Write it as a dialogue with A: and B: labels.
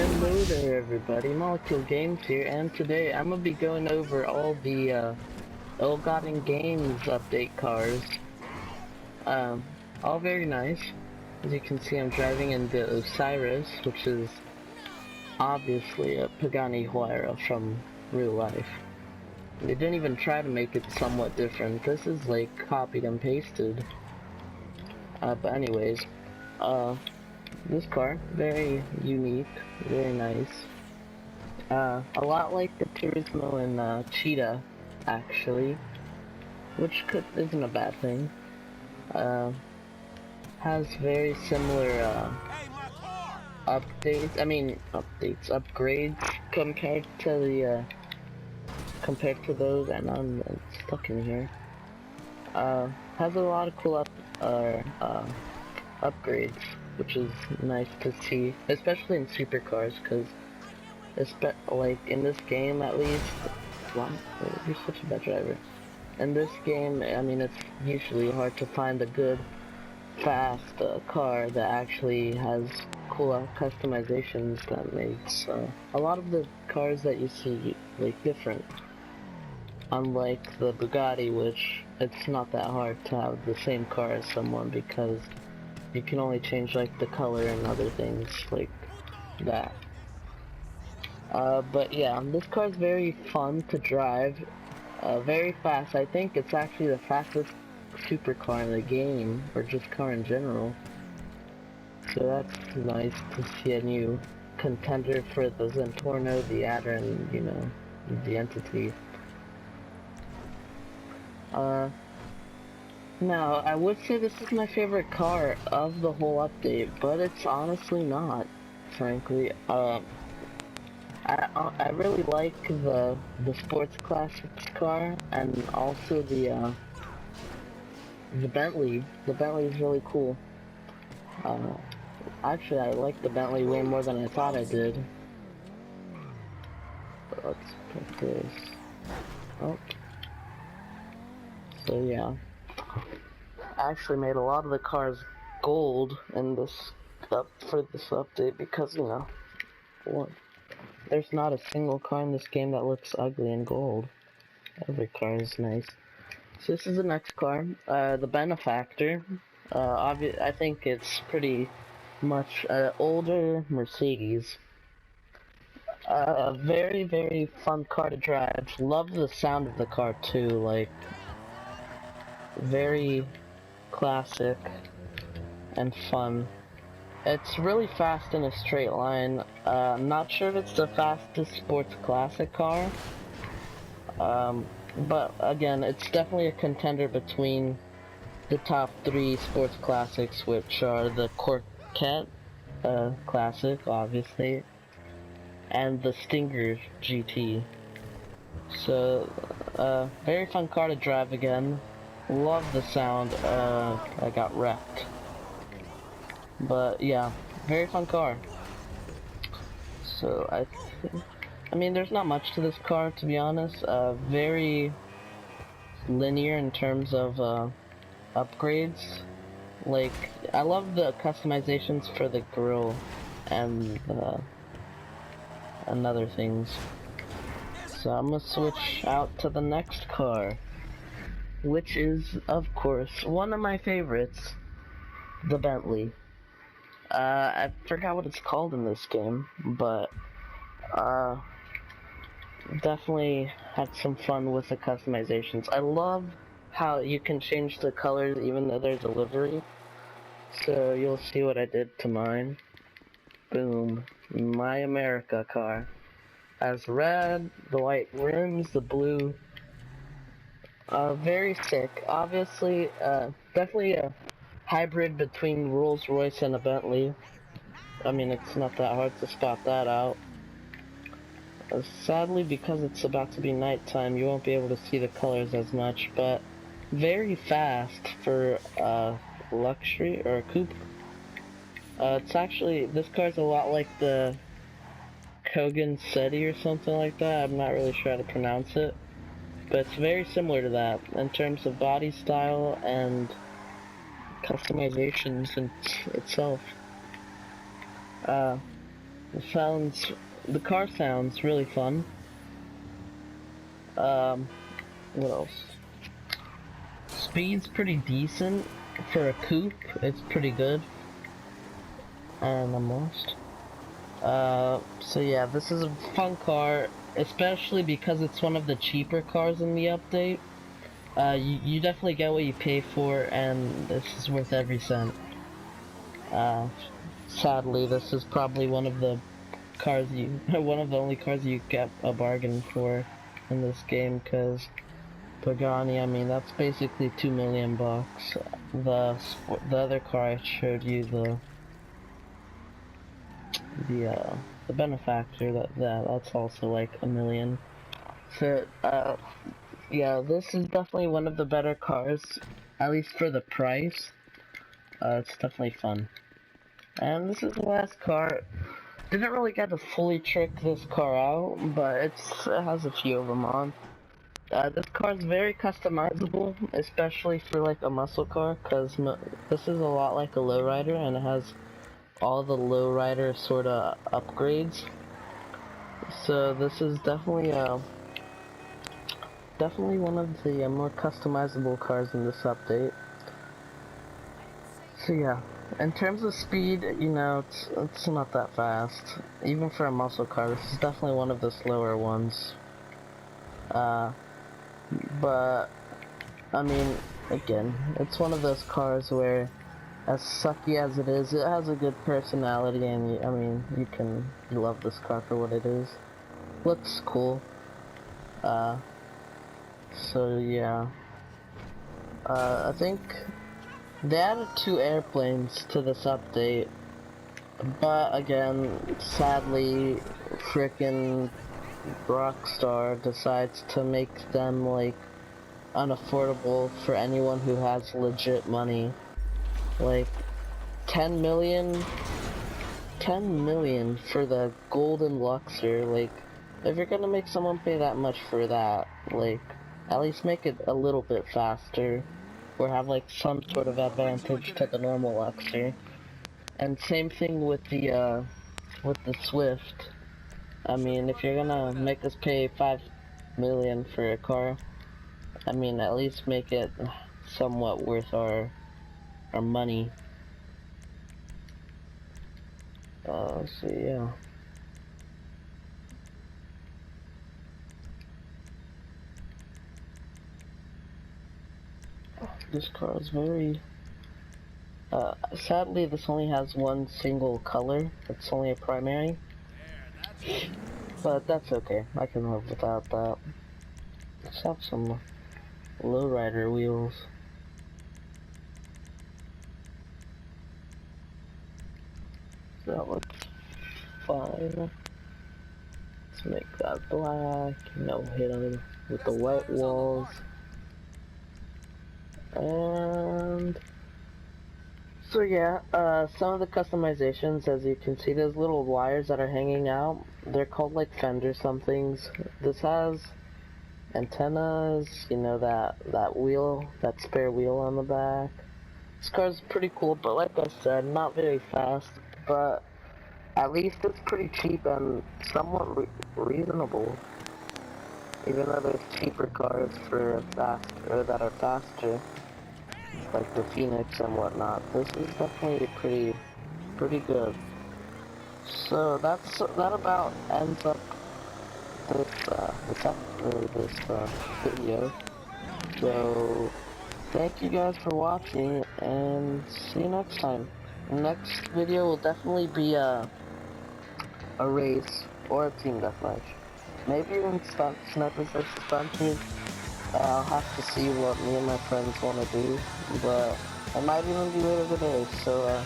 A: Hello there everybody, Molecule Games here, and today I'm gonna be going over all the ill-gotten games update cars. All very nice. As you can see, I'm driving in the Osiris, which is obviously a Pagani Huayra from real life. They didn't even try to make it somewhat different. This is like copied and pasted. But anyways, this car, very unique, very nice. A lot like the Turismo and Cheetah, actually, which isn't a bad thing. Has very similar upgrades compared to those, and I'm stuck in here. Has a lot of cool upgrades, which is nice to see, especially in supercars, because like in this game at least. Wow, you're such a bad driver. In this game, I mean, it's usually hard to find a good, fast car that actually has cool customizations that makes a lot of the cars that you see like different. Unlike the Bugatti, which it's not that hard to have the same car as someone because you can only change like the color and other things like that. But yeah, this car is very fun to drive, very fast. I think it's actually the fastest supercar in the game, or just car in general. So that's nice to see a new contender for the Zentorno, the Adder, and, you know, the Entity. Now, I would say this is my favorite car of the whole update, but it's honestly not, frankly. I really like the sports classics car, and also the Bentley. The Bentley is really cool. Actually, I like the Bentley way more than I thought I did. But let's put this. Oh. So yeah, I actually made a lot of the cars gold in this for this update because, you know, well, there's not a single car in this game that looks ugly in gold. Every car is nice. So this is the next car, the Benefactor. I think it's pretty much older Mercedes. A very, very fun car to drive. Love the sound of the car too, like, very classic and fun. It's really fast in a straight line. I'm not sure if it's the fastest sports classic car. But again, it's definitely a contender between the top 3 sports classics, which are the Corvette classic, obviously, and the Stinger GT. So, very fun car to drive again. Love the sound. I got wrecked. But yeah, very fun car. So I mean, there's not much to this car, to be honest. Very linear in terms of upgrades. Like, I love the customizations for the grille and other things. So I'm gonna switch out to the next car, which is, of course, one of my favorites, the Bentley. I forgot what it's called in this game, but definitely had some fun with the customizations. I love how you can change the colors even though there's a livery. So you'll see what I did to mine. Boom. My America car. Has red, the white rims, the blue. Very sick. Obviously, definitely a hybrid between Rolls-Royce and a Bentley. I mean, it's not that hard to spot that out. Sadly, because it's about to be nighttime, you won't be able to see the colors as much, but very fast for luxury or a coupe. It's actually, this car's a lot like the Kogan SETI or something like that. I'm not really sure how to pronounce it, but it's very similar to that in terms of body style and customizations in itself. The car sounds really fun. What else? Speed's pretty decent for a coupe. It's pretty good. And I'm lost. So yeah, this is a fun car, especially because it's one of the cheaper cars in the update. You definitely get what you pay for, and this is worth every cent. Sadly, this is probably one of the one of the only cars you get a bargain for in this game, because Pagani, I mean, that's basically $2 million bucks. The other car I showed you, the benefactor, that's also like $1 million. So, yeah, this is definitely one of the better cars, at least for the price. It's definitely fun. And this is the last car. Didn't really get to fully trick this car out, but it has a few of them on. This car is very customizable, especially for like a muscle car, because this is a lot like a lowrider, and it has all the lowrider sort of upgrades. So this is definitely one of the more customizable cars in this update. So yeah, in terms of speed, you know, it's not that fast. Even for a muscle car, this is definitely one of the slower ones. But I mean, again, it's one of those cars where, as sucky as it has a good personality, and I mean, you love this car for what it is. Looks cool. So yeah. I think they added 2 airplanes to this update, but again, sadly, frickin' Rockstar decides to make them like unaffordable for anyone who has legit money. Like 10 million for the golden Luxor. Like, if you're gonna make someone pay that much for that, like, at least make it a little bit faster, or have like some sort of advantage to the normal Luxor. And same thing with the Swift. I mean, if you're gonna make us pay 5 million for a car, I mean, at least make it somewhat worth our money. So yeah. This car is very... sadly this only has one single color. It's only a primary. But that's okay. I can live without that. Let's have some lowrider wheels. That looks fine. Let's make that black. No hit on with the white walls. And so yeah, some of the customizations, as you can see, those little wires that are hanging out, they're called like fender somethings. This has antennas, you know, that wheel, that spare wheel on the back. This car's pretty cool, but like I said, not very fast, but at least it's pretty cheap and somewhat reasonable. Even though there's cheaper cars for that are faster, like the Phoenix and whatnot. This is definitely pretty good. So that about ends up this video. So thank you guys for watching, and see you next time. Next video will definitely be a race or a team deathmatch. Maybe even snipers versus stunt teams. I'll have to see what me and my friends want to do, but it might even be later today. So